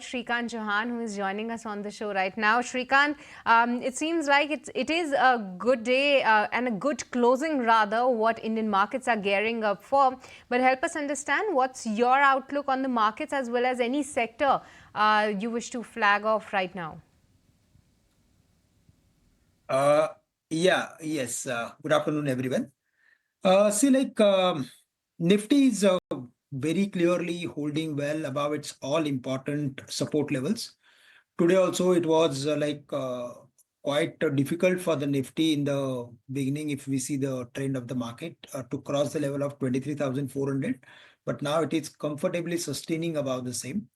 Shrikant Chouhan, who is joining us on the show right now. Shrikant, it seems like it is a good day and a good closing, rather, what Indian markets are gearing up for. But help us understand what's your outlook on the markets as well as any sector you wish to flag off right now. Yes. Good afternoon, everyone. Nifty is very clearly holding well above its all important support levels. Today also it was quite difficult for the Nifty in the beginning if we see the trend of the market to cross the level of 23,400. But now it is comfortably sustaining above the same.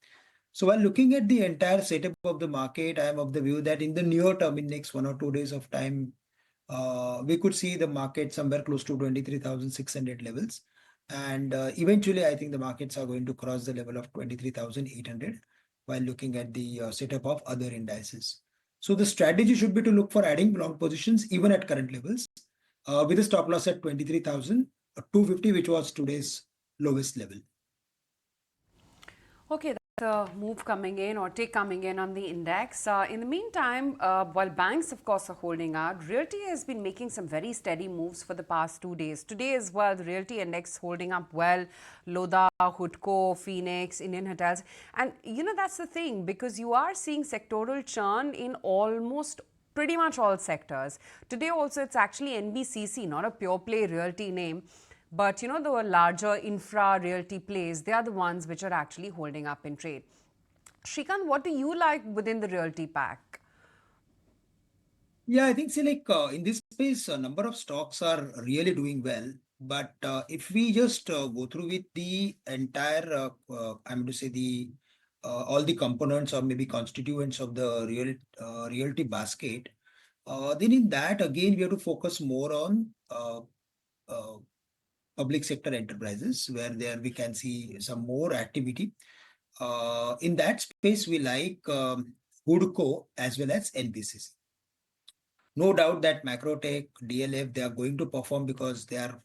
So while looking at the entire setup of the market, I am of the view that in the near term, in next 1 or 2 days of time, we could see the market somewhere close to 23,600 levels. And eventually, I think the markets are going to cross the level of 23,800 while looking at the setup of other indices. So the strategy should be to look for adding long positions even at current levels with a stop loss at 23,250, which was today's lowest level. Okay, that's a move coming in or take coming in on the index. In the meantime, while banks, of course, are holding out, realty has been making some very steady moves for the past 2 days. Today as well, the realty index holding up well. Lodha, Hudco, Phoenix, Indian Hotels. And, that's the thing, because you are seeing sectoral churn in almost pretty much all sectors. Today also, it's actually NBCC, not a pure play realty name. But, the larger infra realty plays, they are the ones which are actually holding up in trade. Shrikant, what do you like within the realty pack? Yeah, I think in this space, a number of stocks are really doing well. But if we just go through with the entire, I'm going to say all the components or maybe constituents of the realty basket, then in that again we have to focus more on public sector enterprises where there we can see some more activity. In that space, we like Hudco as well as NBCC. No doubt that Macrotech, DLF, they are going to perform because they are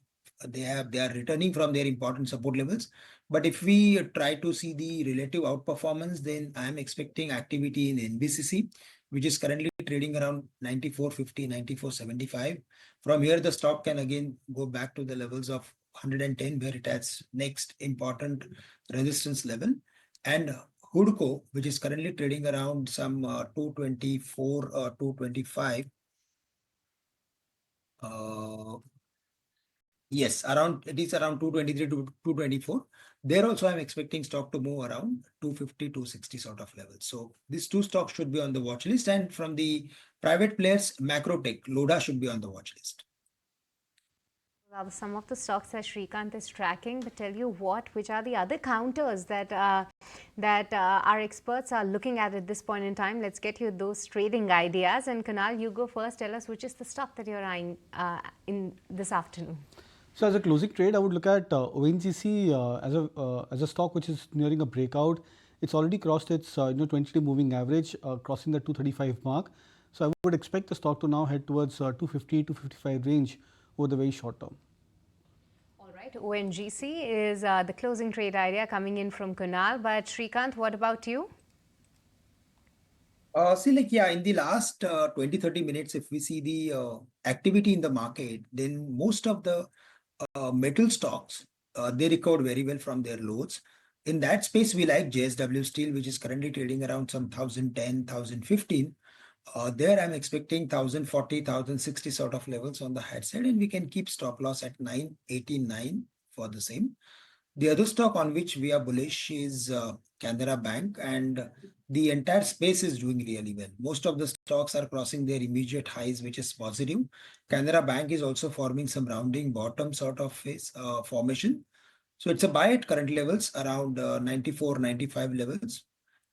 returning from their important support levels. But if we try to see the relative outperformance, then I am expecting activity in NBCC, which is currently trading around 94.50, 94.75. From here, the stock can again go back to the levels of 110, where it has next important resistance level. And Hudco, which is currently trading around some 224 or 225. Yes, it is around 223 to 224. There also I'm expecting stock to move around 250, 260 sort of levels. So these two stocks should be on the watch list. And from the private players, Macrotech, Lodha should be on the watch list. Well, some of the stocks that Shrikant is tracking, but tell you what, which are the other counters that our experts are looking at this point in time? Let's get you those trading ideas. And Kunal, you go first. Tell us which is the stock that you're eyeing in this afternoon. So as a closing trade, I would look at ONGC as a stock which is nearing a breakout. It's already crossed its 20-day moving average, crossing the 235 mark. So I would expect the stock to now head towards 250 to 55 range over the very short term. All right, ONGC is the closing trade idea coming in from Kunal. But Shrikant, what about you? In the last 20-30 minutes, if we see the activity in the market, then most of the metal stocks, they recovered very well from their lows. In that space, we like JSW Steel, which is currently trading around some 1,010, 1,015. There I'm expecting 1,040, 1,060 sort of levels on the high side, and we can keep stop loss at 989 for the same. The other stock on which we are bullish is Canara Bank, and the entire space is doing really well. Most of the stocks are crossing their immediate highs, which is positive. Canara Bank is also forming some rounding bottom sort of phase formation. So it's a buy at current levels around 94, 95 levels.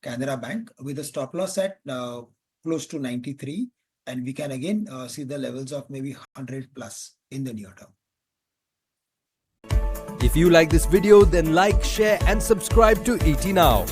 Canara Bank with a stop loss at close to 93. And we can again see the levels of maybe 100 plus in the near term. If you like this video, then like, share and subscribe to ET Now.